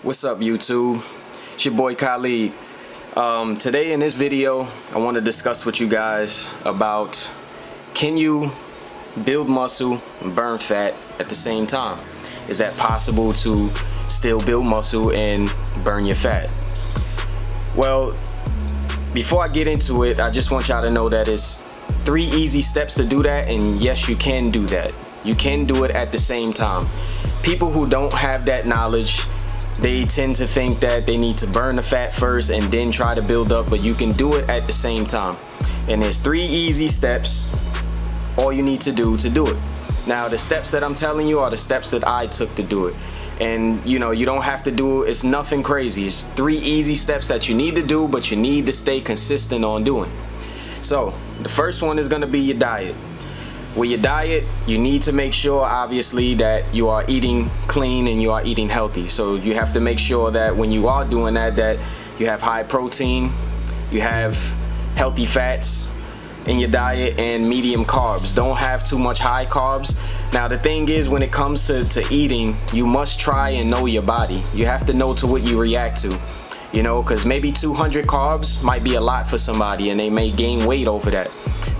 What's up, YouTube? It's your boy Khalid. Today in this video I want to discuss with you guys about, can you build muscle and burn fat at the same time? Is that possible to still build muscle and burn your fat? Well, before I get into it, I just want y'all to know that it's 3 easy steps to do that, and yes, you can do that. You can do it at the same time. People who don't have that knowledge, they tend to think that they need to burn the fat first and then try to build up, but you can do it at the same time. And there's 3 easy steps, all you need to do it. Now, the steps that I'm telling you are the steps that I took to do it. And you know, you don't have to do it, it's nothing crazy. It's 3 easy steps that you need to do, but you need to stay consistent on doing. So, the first one is gonna be your diet. With your diet, you need to make sure, obviously, that you are eating clean and you are eating healthy. So you have to make sure that when you are doing that, that you have high protein, you have healthy fats in your diet, and medium carbs. Don't have too much high carbs. Now the thing is, when it comes to eating, you must try and know your body. You have to know to what you react to. You know, because maybe 200 carbs might be a lot for somebody and they may gain weight over that.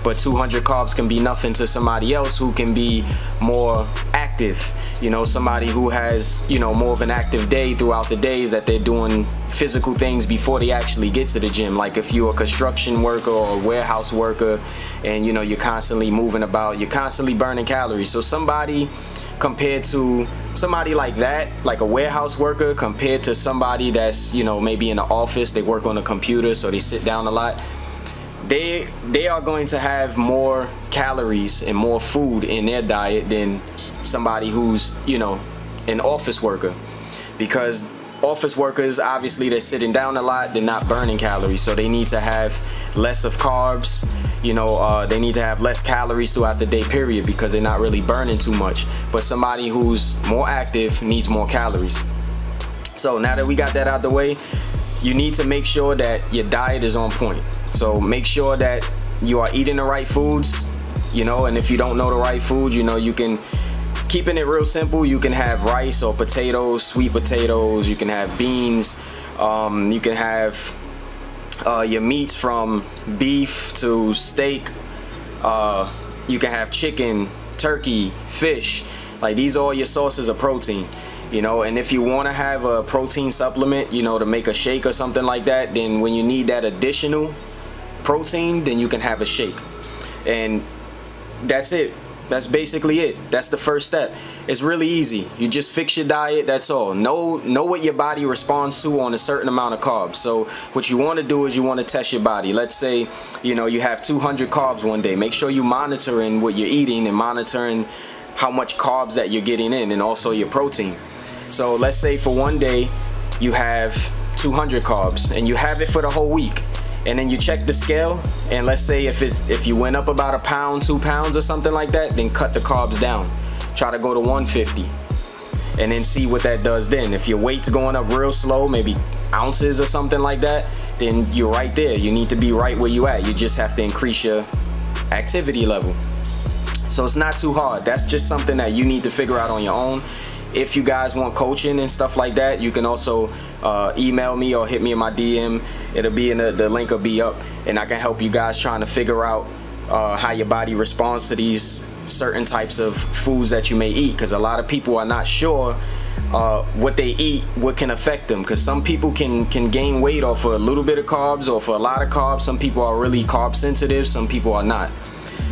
But 200 carbs can be nothing to somebody else who can be more active. You know, somebody who has, you know, more of an active day throughout the days that they're doing physical things before they actually get to the gym. Like if you're a construction worker or a warehouse worker and, you know, you're constantly moving about, you're constantly burning calories. So somebody compared to somebody like that, like a warehouse worker, compared to somebody that's, you know, maybe in the office, they work on a computer, so they sit down a lot, they are going to have more calories and more food in their diet than somebody who's, you know, an office worker. Because office workers, obviously, they're sitting down a lot, they're not burning calories, so they need to have less of carbs. You know, they need to have less calories throughout the day period because they're not really burning too much. But somebody who's more active needs more calories. So now that we got that out the way, you need to make sure that your diet is on point. So make sure that you are eating the right foods, you know, and if you don't know the right foods, you know, you can, keeping it real simple, you can have rice or potatoes, sweet potatoes, you can have beans, you can have your meats from beef to steak, you can have chicken, turkey, fish. Like, these are all your sources of protein, you know. And if you want to have a protein supplement, you know, to make a shake or something like that, then when you need that additional protein, then you can have a shake. And that's it. That's basically it. That's the first step. It's really easy. You just fix your diet, that's all. Know what your body responds to on a certain amount of carbs. So what you want to do is you want to test your body. Let's say, you know, you have 200 carbs one day. Make sure you're monitoring what you're eating and monitoring how much carbs that you're getting in, and also your protein. So let's say for one day you have 200 carbs and you have it for the whole week. And then you check the scale, and let's say if you went up about 1 pound, 2 pounds or something like that, then cut the carbs down. Try to go to 150 and then see what that does then. If your weight's going up real slow, maybe ounces or something like that, then you're right there. You need to be right where you at. You just have to increase your activity level. So it's not too hard. That's just something that you need to figure out on your own. If you guys want coaching and stuff like that, you can also email me or hit me in my DM. It'll be in the link will be up, and I can help you guys trying to figure out how your body responds to these certain types of foods that you may eat, because a lot of people are not sure what they eat, what can affect them, because some people can gain weight off of a little bit of carbs or for a lot of carbs. Some people are really carb sensitive, some people are not.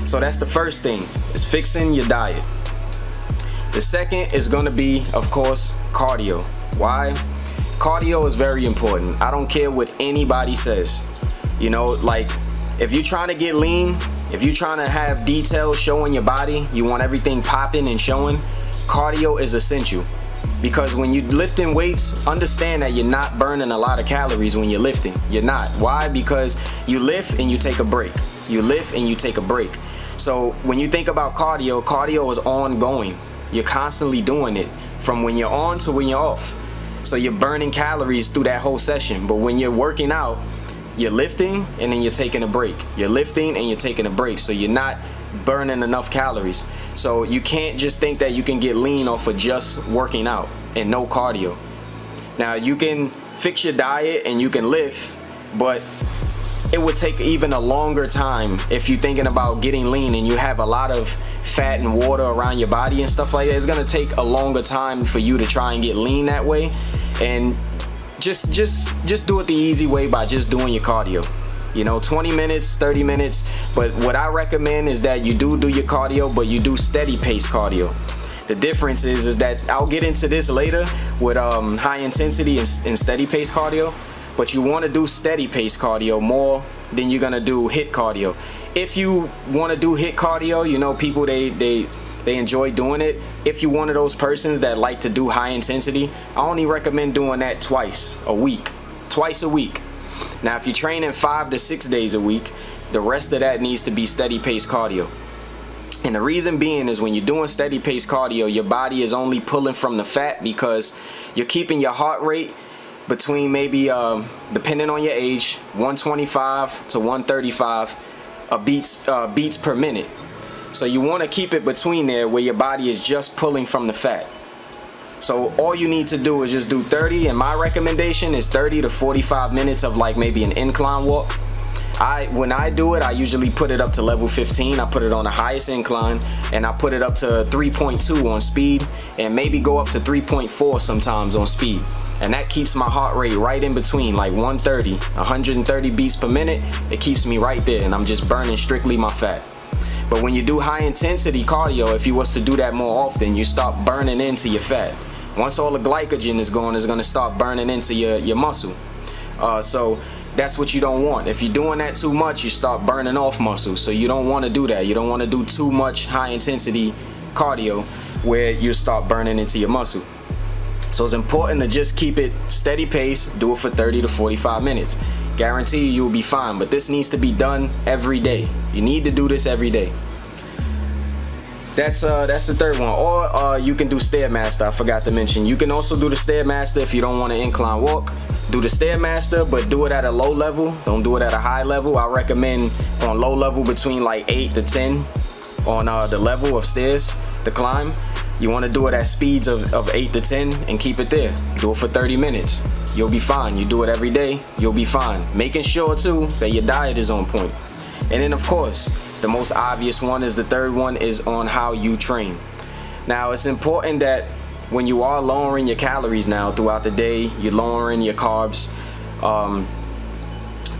So that's the first thing, is fixing your diet. The second is going to be, of course, cardio. Why? Cardio is very important. I don't care what anybody says. You know, like, if you're trying to get lean, if you're trying to have details showing your body, you want everything popping and showing, cardio is essential. Because when you're lifting weights, understand that you're not burning a lot of calories when you're lifting. You're not. Why? Because you lift and you take a break. You lift and you take a break. So when you think about cardio, cardio is ongoing. You're constantly doing it from when you're on to when you're off. So you're burning calories through that whole session. But when you're working out, you're lifting and then you're taking a break. You're lifting and you're taking a break. So you're not burning enough calories. So you can't just think that you can get lean off of just working out and no cardio. Now you can fix your diet and you can lift, but it would take even a longer time if you're thinking about getting lean and you have a lot of fat and water around your body and stuff like that. It's gonna take a longer time for you to try and get lean that way. And just do it the easy way by just doing your cardio. You know, 20 minutes, 30 minutes. But what I recommend is that you do your cardio, but you do steady pace cardio. The difference is that I'll get into this later with high intensity and steady pace cardio. But you want to do steady pace cardio more than you're gonna do HIIT cardio. If you want to do HIIT cardio, you know, people they enjoy doing it. If you're one of those persons that like to do high intensity, I only recommend doing that twice a week. Now if you're training 5 to 6 days a week, the rest of that needs to be steady pace cardio. And the reason being is when you're doing steady pace cardio, your body is only pulling from the fat because you're keeping your heart rate between maybe, depending on your age, 125 to 135 beats per minute. So you want to keep it between there where your body is just pulling from the fat. So all you need to do is just do 30, and my recommendation is 30 to 45 minutes of like maybe an incline walk. When I do it, I usually put it up to level 15. I put it on the highest incline, and I put it up to 3.2 on speed, and maybe go up to 3.4 sometimes on speed. And that keeps my heart rate right in between, like 130 beats per minute. It keeps me right there, and I'm just burning strictly my fat. But when you do high intensity cardio, if you was to do that more often, you start burning into your fat. Once all the glycogen is gone, it's gonna start burning into your muscle. So that's what you don't want. If you're doing that too much, you start burning off muscle. So you don't want to do that. You don't want to do too much high intensity cardio where you start burning into your muscle. So it's important to just keep it steady pace, do it for 30 to 45 minutes. Guarantee you'll be fine, but this needs to be done every day. You need to do this every day. That's the third one. Or you can do Stairmaster, I forgot to mention. You can also do the Stairmaster if you don't want to incline walk. Do the Stairmaster, but do it at a low level. Don't do it at a high level. I recommend on low level between like 8 to 10 on the level of stairs to climb. You want to do it at speeds of 8 to 10 and keep it there. Do it for 30 minutes. You'll be fine. You do it every day, you'll be fine. Making sure too that your diet is on point. And then of course, the most obvious one is the third one, is on how you train. Now it's important that when you are lowering your calories now throughout the day, you're lowering your carbs,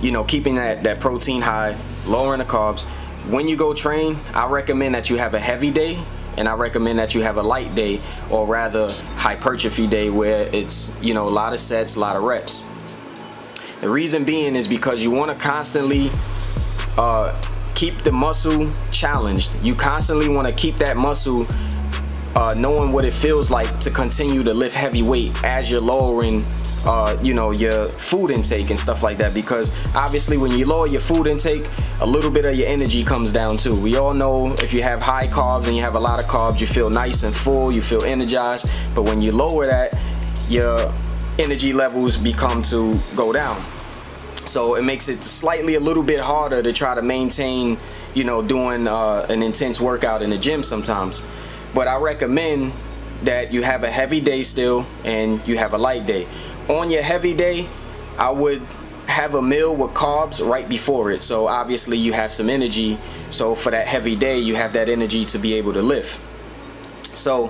you know, keeping that protein high, lowering the carbs. When you go train, I recommend that you have a heavy day, and I recommend that you have a light day, or rather hypertrophy day, where it's, you know, a lot of sets, a lot of reps. The reason being is because you want to constantly keep the muscle challenged. You constantly want to keep that muscle knowing what it feels like to continue to lift heavy weight as you're lowering you know, your food intake and stuff like that, because obviously when you lower your food intake, a little bit of your energy comes down too. We all know if you have high carbs and you have a lot of carbs, you feel nice and full, you feel energized, but when you lower that, your energy levels become to go down. So it makes it slightly a little bit harder to try to maintain, you know, doing an intense workout in the gym sometimes. But I recommend that you have a heavy day still and you have a light day. On your heavy day, I would have a meal with carbs right before it, so obviously you have some energy, so for that heavy day you have that energy to be able to lift. So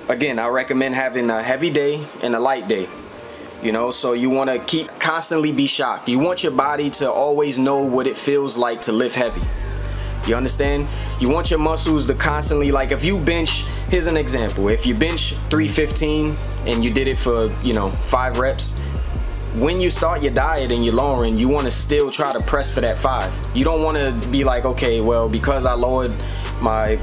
again, I recommend having a heavy day and a light day. You know, so you want to constantly be shocked. You want your body to always know what it feels like to lift heavy. You understand? You want your muscles to constantly, like if you bench, here's an example. If you bench 315 and you did it for, you know, 5 reps, when you start your diet and you're lowering, you want to still try to press for that 5. You don't want to be like, okay, well, because I lowered my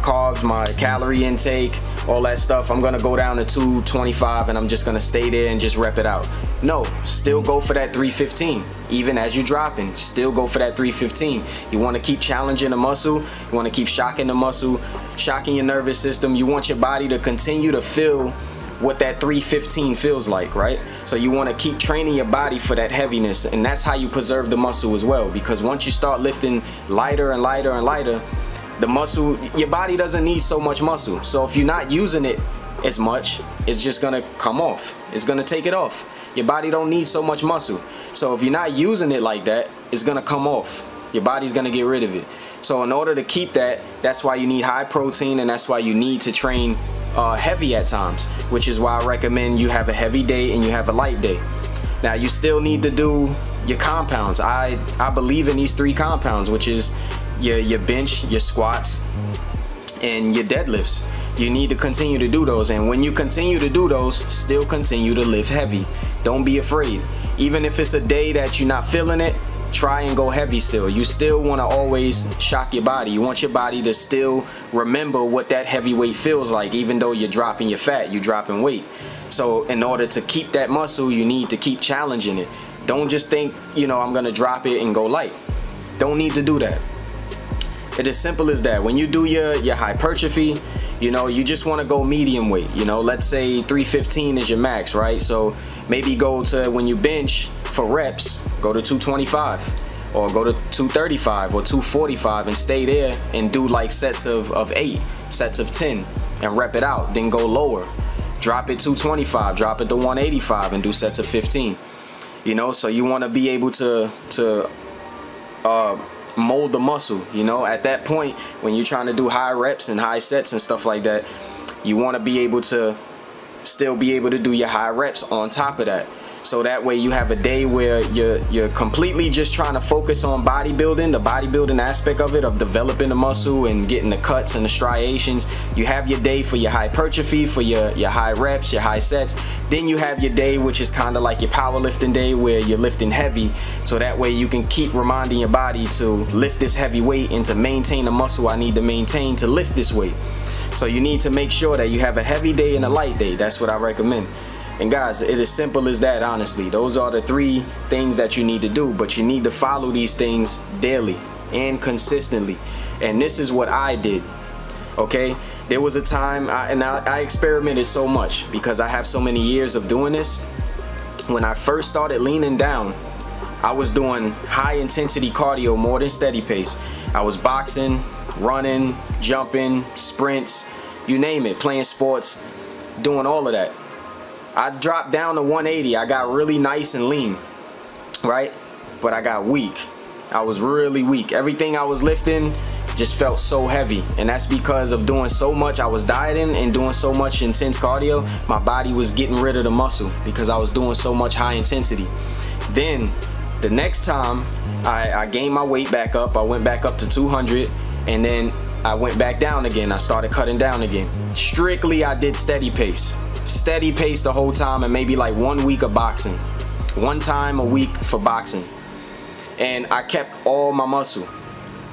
carbs, my calorie intake, all that stuff, I'm gonna go down to 225 and I'm just gonna stay there and just rep it out. No, still go for that 315. Even as you're dropping, still go for that 315. You want to keep challenging the muscle, you want to keep shocking the muscle, shocking your nervous system. You want your body to continue to feel what that 315 feels like, right? So you want to keep training your body for that heaviness, and that's how you preserve the muscle as well, because once you start lifting lighter and lighter and lighter, the muscle, your body doesn't need so much muscle. So if you're not using it as much, it's just gonna come off. It's gonna take it off. Your body don't need so much muscle. So if you're not using it like that, it's gonna come off. Your body's gonna get rid of it. So in order to keep that, that's why you need high protein, and that's why you need to train heavy at times, which is why I recommend you have a heavy day and you have a light day. Now you still need to do your compounds. I believe in these 3 compounds, which is your bench, your squats, and your deadlifts. You need to continue to do those, and when you continue to do those, still continue to lift heavy. Don't be afraid. Even if it's a day that you're not feeling it, try and go heavy still. You still want to always shock your body. You want your body to still remember what that heavy weight feels like, even though you're dropping your fat, you're dropping weight. So in order to keep that muscle, you need to keep challenging it. Don't just think, you know, I'm gonna drop it and go light. Don't need to do that. It's as simple as that. When you do your hypertrophy, you know, you just want to go medium weight. You know, let's say 315 is your max, right? So maybe go to, when you bench for reps, go to 225 or go to 235 or 245 and stay there and do like sets of 8, sets of 10 and rep it out. Then go lower, drop it 225, drop it to 185 and do sets of 15. You know, so you want to be able to mold the muscle. You know, at that point when you're trying to do high reps and high sets and stuff like that, you want to be able to still be able to do your high reps on top of that. So that way you have a day where you're completely just trying to focus on bodybuilding, the bodybuilding aspect of it, of developing the muscle and getting the cuts and the striations. You have your day for your hypertrophy, for your high reps, your high sets. Then you have your day which is kind of like your powerlifting day, where you're lifting heavy. So that way you can keep reminding your body to lift this heavy weight and to maintain the muscle I need to maintain to lift this weight. So you need to make sure that you have a heavy day and a light day. That's what I recommend. And guys, it is simple as that, honestly. Those are the 3 things that you need to do, but you need to follow these things daily and consistently. And this is what I did, okay? There was a time, I experimented so much because I have so many years of doing this. When I first started leaning down, I was doing high intensity cardio more than steady pace. I was boxing, running, jumping, sprints, you name it, playing sports, doing all of that. I dropped down to 180. I got really nice and lean, right? But I got weak. I was really weak. Everything I was lifting just felt so heavy, and that's because of doing so much. I was dieting and doing so much intense cardio. My body was getting rid of the muscle because I was doing so much high intensity. Then the next time I gained my weight back up, I went back up to 200, and then I went back down again. I started cutting down again. Strictly I did steady pace the whole time, and maybe like 1 week of boxing, 1 time a week for boxing. And I kept all my muscle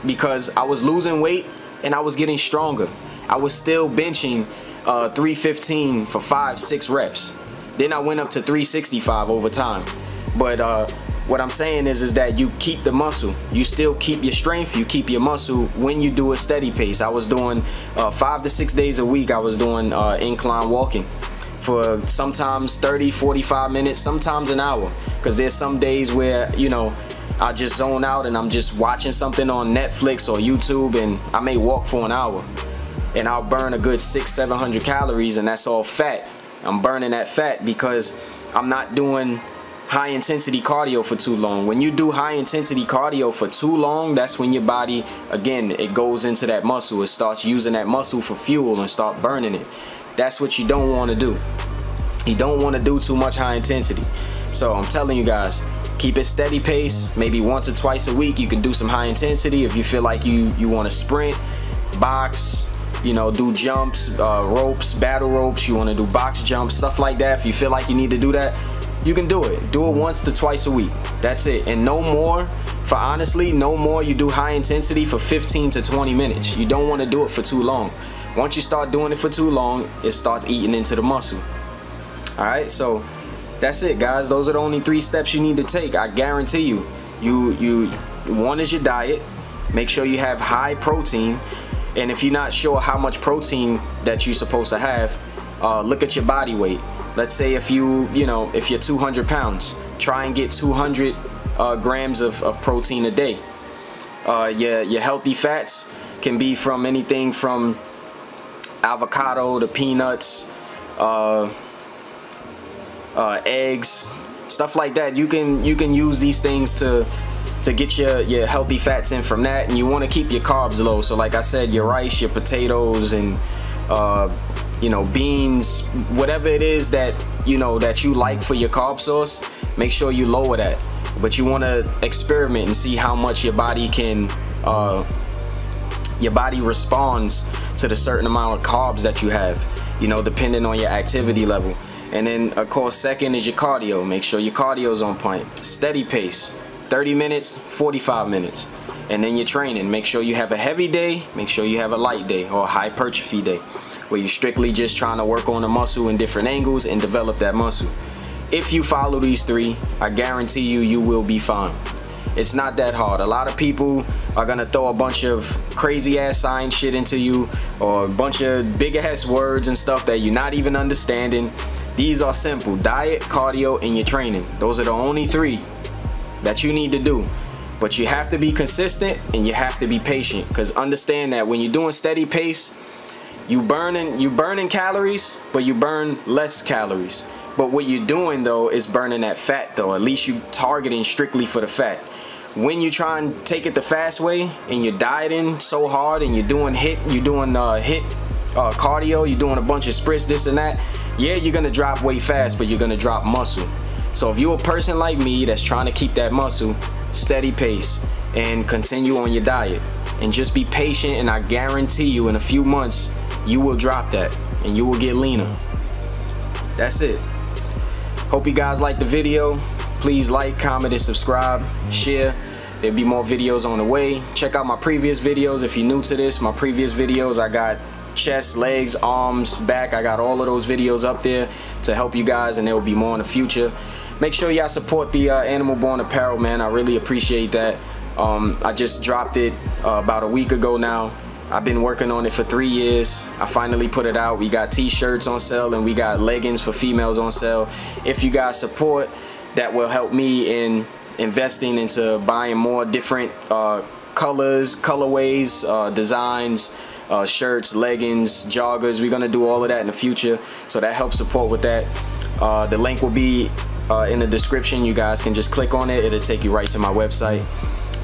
because I was losing weight and I was getting stronger. I was still benching 315 for 5-6 reps. Then I went up to 365 over time. But what I'm saying is that you keep the muscle. You still keep your strength, you keep your muscle when you do a steady pace. I was doing 5 to 6 days a week. I was doing incline walking for sometimes 30, 45 minutes, sometimes an hour. Because there's some days where, you know, I just zone out and I'm just watching something on Netflix or YouTube, and I may walk for an hour and I'll burn a good 600-700 calories, and that's all fat. I'm burning that fat because I'm not doing high intensity cardio for too long. When you do high intensity cardio for too long, that's when your body, again, it goes into that muscle. It starts using that muscle for fuel and start burning it. That's what you don't want to do. You don't want to do too much high intensity. So I'm telling you guys, keep it steady pace. Maybe 1 to 2 a week you can do some high intensity. If you feel like you want to sprint, box, you know, do jumps, ropes, battle ropes, you want to do box jumps, stuff like that. If you feel like you need to do that, you can do it. Do it 1 to 2 a week. That's it. And no more, for honestly, no more you do high intensity for 15 to 20 minutes. You don't want to do it for too long. Once you start doing it for too long, it starts eating into the muscle. Alright, so that's it, guys. Those are the only 3 steps you need to take. I guarantee you. One is your diet. Make sure you have high protein. And if you're not sure how much protein that you're supposed to have, look at your body weight. Let's say if you're 200 pounds, try and get 200 grams of protein a day. Your healthy fats can be from anything from avocado to peanuts eggs, stuff like that. You can use these things to get your healthy fats in from that. And you want to keep your carbs low. So like I said, your rice, your potatoes, and you know, beans, whatever it is that you like for your carb source, make sure you lower that. But you want to experiment and see how much your body can your body responds to the certain amount of carbs that you have, you know, depending on your activity level. And then of course, second is your cardio. Make sure your cardio is on point. Steady pace, 30 minutes, 45 minutes. And then your training, make sure you have a heavy day, make sure you have a light day or a hypertrophy day, where you're strictly just trying to work on the muscle in different angles and develop that muscle. If you follow these three, I guarantee you will be fine. It's not that hard. A lot of people are gonna throw a bunch of crazy ass science shit into you, or a bunch of big ass words and stuff that you're not even understanding. These are simple: diet, cardio, and your training. Those are the only three that you need to do. But you have to be consistent and you have to be patient, because understand that when you're doing steady pace, you burning calories, but you burn less calories. But what you're doing though is burning that fat though. At least you targeting strictly for the fat. When you try and take it the fast way and you're dieting so hard and you're doing cardio, you're doing a bunch of sprints, this and that, yeah, you're gonna drop weight fast, but you're gonna drop muscle. So if you're a person like me that's trying to keep that muscle, steady pace and continue on your diet and just be patient, and I guarantee you in a few months you will drop that and you will get leaner. That's it. Hope you guys liked the video. Please like, comment, and subscribe, share. There'll be more videos on the way. Check out my previous videos if you're new to this. My previous videos, I got chest, legs, arms, back. I got all of those videos up there to help you guys, and there will be more in the future. Make sure y'all support the Animal Born Apparel, man. I really appreciate that. I just dropped it about a week ago now. I've been working on it for 3 years. I finally put it out. We got t-shirts on sale and we got leggings for females on sale. If you guys support, that will help me in investing into buying more different colors, colorways, designs, shirts, leggings, joggers. We're gonna do all of that in the future, so that helps support with that. The link will be in the description. You guys can just click on it. It'll take you right to my website.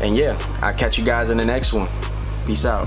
And yeah, I'll catch you guys in the next one. Peace out.